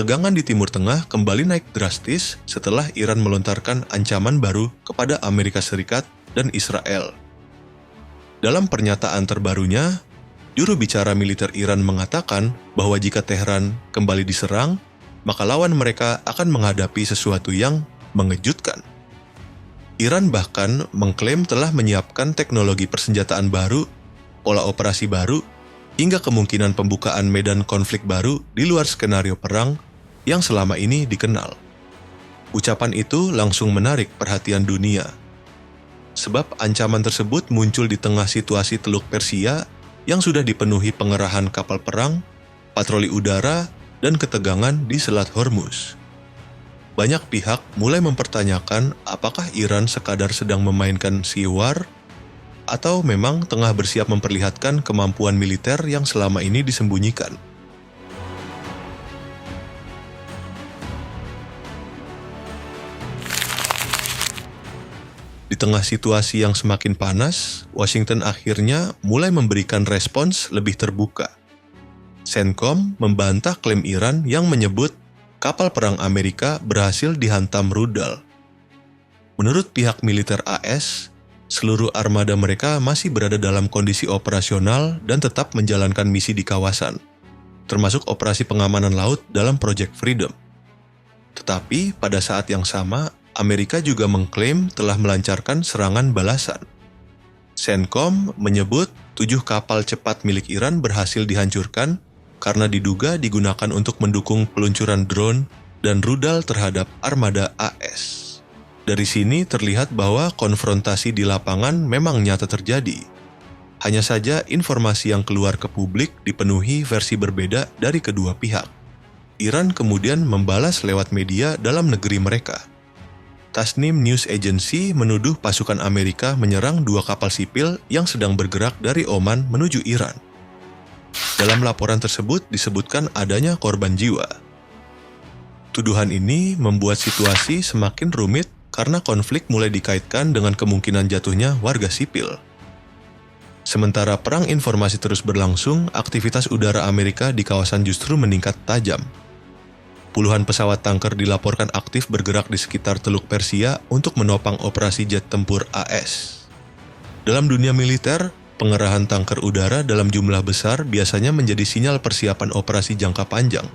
Ketegangan di Timur Tengah kembali naik drastis setelah Iran melontarkan ancaman baru kepada Amerika Serikat dan Israel. Dalam pernyataan terbarunya, juru bicara militer Iran mengatakan bahwa jika Teheran kembali diserang, maka lawan mereka akan menghadapi sesuatu yang mengejutkan. Iran bahkan mengklaim telah menyiapkan teknologi persenjataan baru, pola operasi baru, hingga kemungkinan pembukaan medan konflik baru di luar skenario perang yang selama ini dikenal. Ucapan itu langsung menarik perhatian dunia, sebab ancaman tersebut muncul di tengah situasi Teluk Persia yang sudah dipenuhi pengerahan kapal perang, patroli udara, dan ketegangan di Selat Hormuz. Banyak pihak mulai mempertanyakan apakah Iran sekadar sedang memainkan Sea War atau memang tengah bersiap memperlihatkan kemampuan militer yang selama ini disembunyikan. Di tengah situasi yang semakin panas, Washington akhirnya mulai memberikan respons lebih terbuka. CENTCOM membantah klaim Iran yang menyebut kapal perang Amerika berhasil dihantam rudal. Menurut pihak militer AS, seluruh armada mereka masih berada dalam kondisi operasional dan tetap menjalankan misi di kawasan, termasuk operasi pengamanan laut dalam Project Freedom. Tetapi pada saat yang sama, Amerika juga mengklaim telah melancarkan serangan balasan. CENTCOM menyebut 7 kapal cepat milik Iran berhasil dihancurkan karena diduga digunakan untuk mendukung peluncuran drone dan rudal terhadap armada AS. Dari sini terlihat bahwa konfrontasi di lapangan memang nyata terjadi. Hanya saja informasi yang keluar ke publik dipenuhi versi berbeda dari kedua pihak. Iran kemudian membalas lewat media dalam negeri mereka. Tasnim News Agency menuduh pasukan Amerika menyerang 2 kapal sipil yang sedang bergerak dari Oman menuju Iran. Dalam laporan tersebut disebutkan adanya korban jiwa. Tuduhan ini membuat situasi semakin rumit karena konflik mulai dikaitkan dengan kemungkinan jatuhnya warga sipil. Sementara perang informasi terus berlangsung, aktivitas udara Amerika di kawasan justru meningkat tajam. Puluhan pesawat tanker dilaporkan aktif bergerak di sekitar Teluk Persia untuk menopang operasi jet tempur AS. Dalam dunia militer, pengerahan tanker udara dalam jumlah besar biasanya menjadi sinyal persiapan operasi jangka panjang.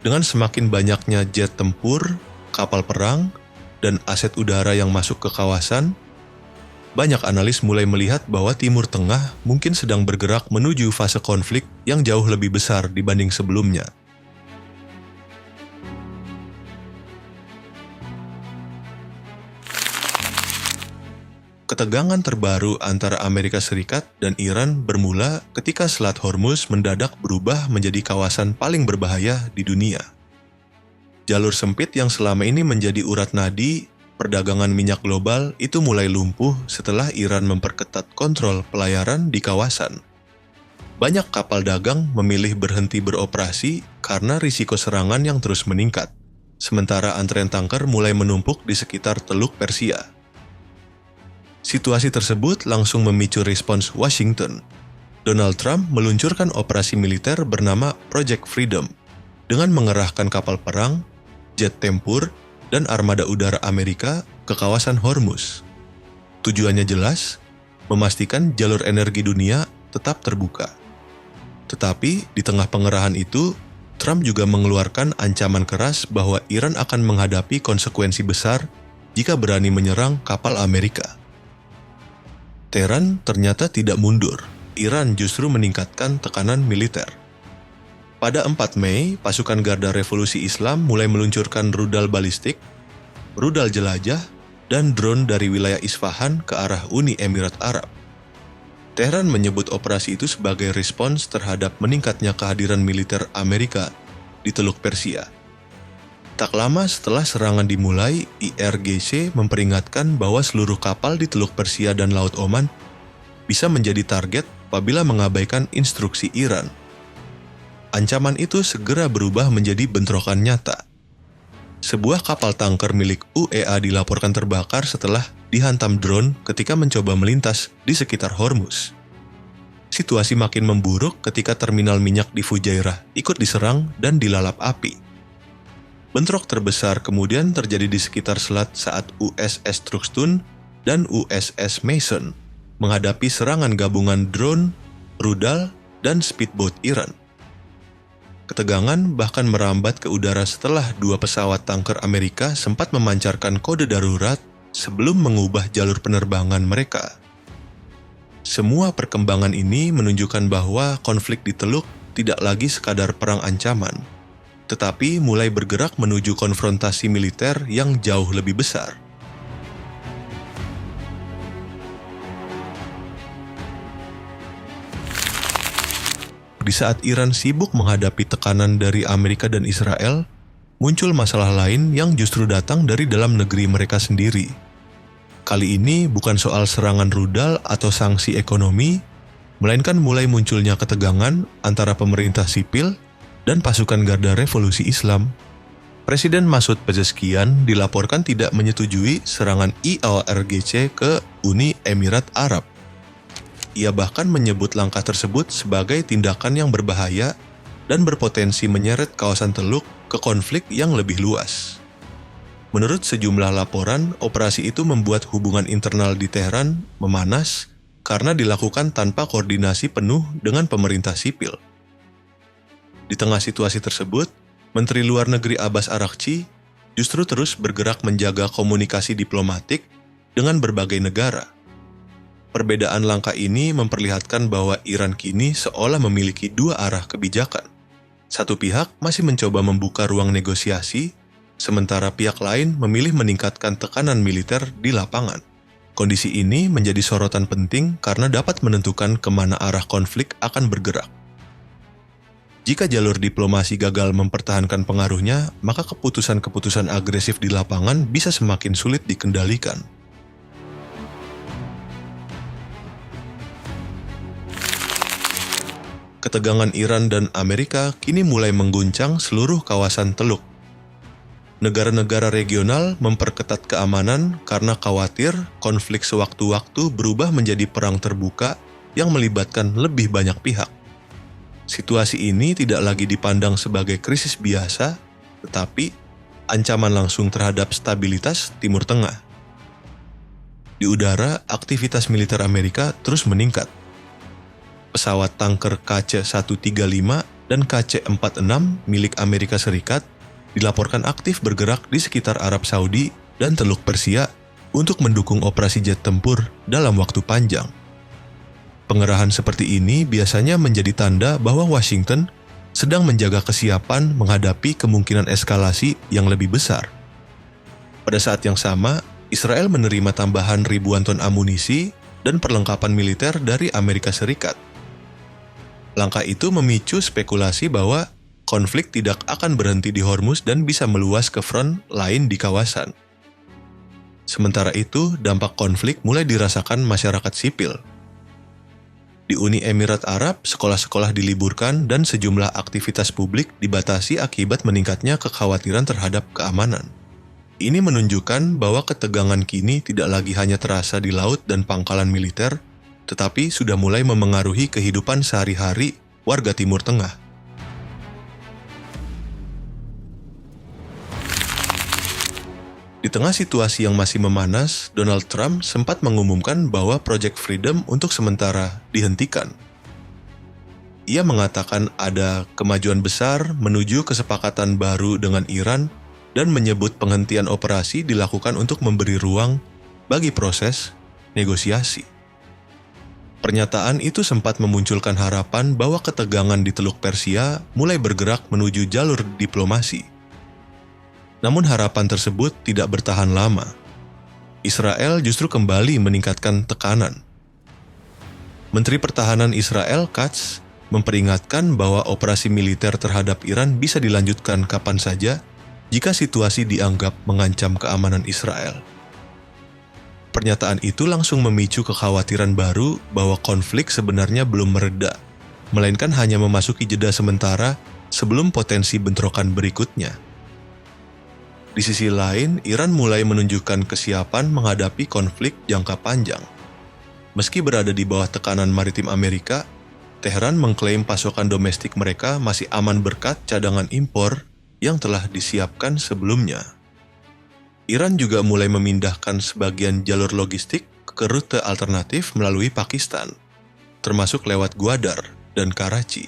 Dengan semakin banyaknya jet tempur, kapal perang, dan aset udara yang masuk ke kawasan, banyak analis mulai melihat bahwa Timur Tengah mungkin sedang bergerak menuju fase konflik yang jauh lebih besar dibanding sebelumnya. Ketegangan terbaru antara Amerika Serikat dan Iran bermula ketika Selat Hormuz mendadak berubah menjadi kawasan paling berbahaya di dunia. Jalur sempit yang selama ini menjadi urat nadi perdagangan minyak global itu mulai lumpuh setelah Iran memperketat kontrol pelayaran di kawasan. Banyak kapal dagang memilih berhenti beroperasi karena risiko serangan yang terus meningkat, sementara antrean tanker mulai menumpuk di sekitar Teluk Persia. Situasi tersebut langsung memicu respons Washington. Donald Trump meluncurkan operasi militer bernama Project Freedom dengan mengerahkan kapal perang, jet tempur, dan armada udara Amerika ke kawasan Hormuz. Tujuannya jelas, memastikan jalur energi dunia tetap terbuka. Tetapi di tengah pengerahan itu, Trump juga mengeluarkan ancaman keras bahwa Iran akan menghadapi konsekuensi besar jika berani menyerang kapal Amerika. Teheran ternyata tidak mundur. Iran justru meningkatkan tekanan militer. Pada 4 Mei, pasukan Garda Revolusi Islam mulai meluncurkan rudal balistik, rudal jelajah, dan drone dari wilayah Isfahan ke arah Uni Emirat Arab. Teheran menyebut operasi itu sebagai respons terhadap meningkatnya kehadiran militer Amerika di Teluk Persia. Tak lama setelah serangan dimulai, IRGC memperingatkan bahwa seluruh kapal di Teluk Persia dan Laut Oman bisa menjadi target apabila mengabaikan instruksi Iran. Ancaman itu segera berubah menjadi bentrokan nyata. Sebuah kapal tanker milik UEA dilaporkan terbakar setelah dihantam drone ketika mencoba melintas di sekitar Hormuz. situasi makin memburuk ketika terminal minyak di Fujairah ikut diserang dan dilalap api. Bentrok terbesar kemudian terjadi di sekitar selat saat USS Truxtun dan USS Mason menghadapi serangan gabungan drone, rudal, dan speedboat Iran. Ketegangan bahkan merambat ke udara setelah 2 pesawat tanker Amerika sempat memancarkan kode darurat sebelum mengubah jalur penerbangan mereka. Semua perkembangan ini menunjukkan bahwa konflik di Teluk tidak lagi sekadar perang ancaman, tetapi mulai bergerak menuju konfrontasi militer yang jauh lebih besar. Di saat Iran sibuk menghadapi tekanan dari Amerika dan Israel, muncul masalah lain yang justru datang dari dalam negeri mereka sendiri. Kali ini bukan soal serangan rudal atau sanksi ekonomi, melainkan mulai munculnya ketegangan antara pemerintah sipil dan pasukan Garda Revolusi Islam. Presiden Masoud Pezeshkian dilaporkan tidak menyetujui serangan IRGC ke Uni Emirat Arab. Ia bahkan menyebut langkah tersebut sebagai tindakan yang berbahaya dan berpotensi menyeret kawasan Teluk ke konflik yang lebih luas. Menurut sejumlah laporan, operasi itu membuat hubungan internal di Teheran memanas karena dilakukan tanpa koordinasi penuh dengan pemerintah sipil. Di tengah situasi tersebut, Menteri Luar Negeri Abbas Araghchi justru terus bergerak menjaga komunikasi diplomatik dengan berbagai negara. Perbedaan langkah ini memperlihatkan bahwa Iran kini seolah memiliki 2 arah kebijakan. Satu pihak masih mencoba membuka ruang negosiasi, sementara pihak lain memilih meningkatkan tekanan militer di lapangan. Kondisi ini menjadi sorotan penting karena dapat menentukan kemana arah konflik akan bergerak. Jika jalur diplomasi gagal mempertahankan pengaruhnya, maka keputusan-keputusan agresif di lapangan bisa semakin sulit dikendalikan. Ketegangan Iran dan Amerika kini mulai mengguncang seluruh kawasan Teluk. Negara-negara regional memperketat keamanan karena khawatir konflik sewaktu-waktu berubah menjadi perang terbuka yang melibatkan lebih banyak pihak. Situasi ini tidak lagi dipandang sebagai krisis biasa, tetapi ancaman langsung terhadap stabilitas Timur Tengah. Di udara, aktivitas militer Amerika terus meningkat. Pesawat tanker KC-135 dan KC-46 milik Amerika Serikat dilaporkan aktif bergerak di sekitar Arab Saudi dan Teluk Persia untuk mendukung operasi jet tempur dalam waktu panjang. Pengerahan seperti ini biasanya menjadi tanda bahwa Washington sedang menjaga kesiapan menghadapi kemungkinan eskalasi yang lebih besar. Pada saat yang sama, Israel menerima tambahan ribuan ton amunisi dan perlengkapan militer dari Amerika Serikat. Langkah itu memicu spekulasi bahwa konflik tidak akan berhenti di Hormuz dan bisa meluas ke front lain di kawasan. Sementara itu, dampak konflik mulai dirasakan masyarakat sipil. Di Uni Emirat Arab, sekolah-sekolah diliburkan dan sejumlah aktivitas publik dibatasi akibat meningkatnya kekhawatiran terhadap keamanan. Ini menunjukkan bahwa ketegangan kini tidak lagi hanya terasa di laut dan pangkalan militer, tetapi sudah mulai memengaruhi kehidupan sehari-hari warga Timur Tengah. Di tengah situasi yang masih memanas, Donald Trump sempat mengumumkan bahwa Project Freedom untuk sementara dihentikan. Ia mengatakan ada kemajuan besar menuju kesepakatan baru dengan Iran dan menyebut penghentian operasi dilakukan untuk memberi ruang bagi proses negosiasi. Pernyataan itu sempat memunculkan harapan bahwa ketegangan di Teluk Persia mulai bergerak menuju jalur diplomasi. Namun harapan tersebut tidak bertahan lama. Israel justru kembali meningkatkan tekanan. Menteri Pertahanan Israel Katz memperingatkan bahwa operasi militer terhadap Iran bisa dilanjutkan kapan saja jika situasi dianggap mengancam keamanan Israel. Pernyataan itu langsung memicu kekhawatiran baru bahwa konflik sebenarnya belum mereda, melainkan hanya memasuki jeda sementara sebelum potensi bentrokan berikutnya. Di sisi lain, Iran mulai menunjukkan kesiapan menghadapi konflik jangka panjang. Meski berada di bawah tekanan maritim Amerika, Teheran mengklaim pasokan domestik mereka masih aman berkat cadangan impor yang telah disiapkan sebelumnya. Iran juga mulai memindahkan sebagian jalur logistik ke rute alternatif melalui Pakistan, termasuk lewat Gwadar dan Karachi.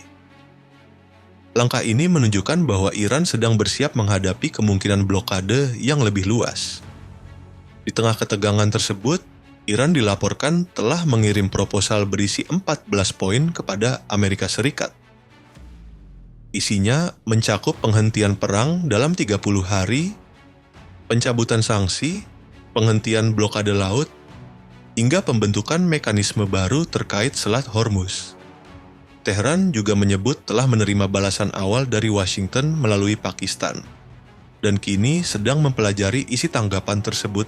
Langkah ini menunjukkan bahwa Iran sedang bersiap menghadapi kemungkinan blokade yang lebih luas. Di tengah ketegangan tersebut, Iran dilaporkan telah mengirim proposal berisi 14 poin kepada Amerika Serikat. Isinya mencakup penghentian perang dalam 30 hari, pencabutan sanksi, penghentian blokade laut, hingga pembentukan mekanisme baru terkait Selat Hormuz. Teheran juga menyebut telah menerima balasan awal dari Washington melalui Pakistan, dan kini sedang mempelajari isi tanggapan tersebut